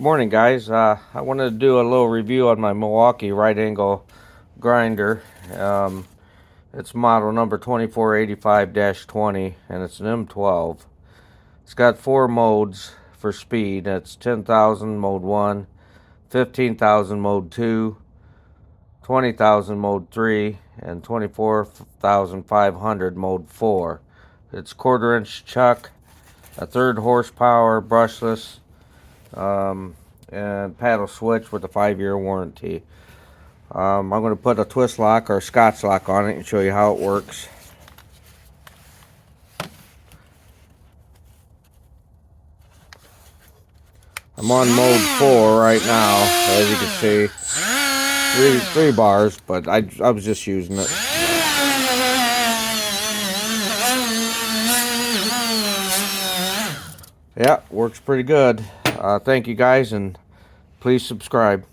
Morning, guys. I wanted to do a little review on my Milwaukee Right Angle Grinder. It's model number 2485-20, and it's an M12. It's got 4 modes for speed. It's 10,000 mode 1, 15,000 mode 2, 20,000 mode 3, and 24,500 mode 4. It's 1/4-inch chuck, a 1/3 horsepower, brushless, and paddle switch with a 5-year warranty. I'm going to put a twist lock or a Scotch lock on it and show you how it works. I'm on mode 4 right now, as you can see. Three bars, but I was just using it. Yeah, works pretty good. Thank you guys, and please subscribe.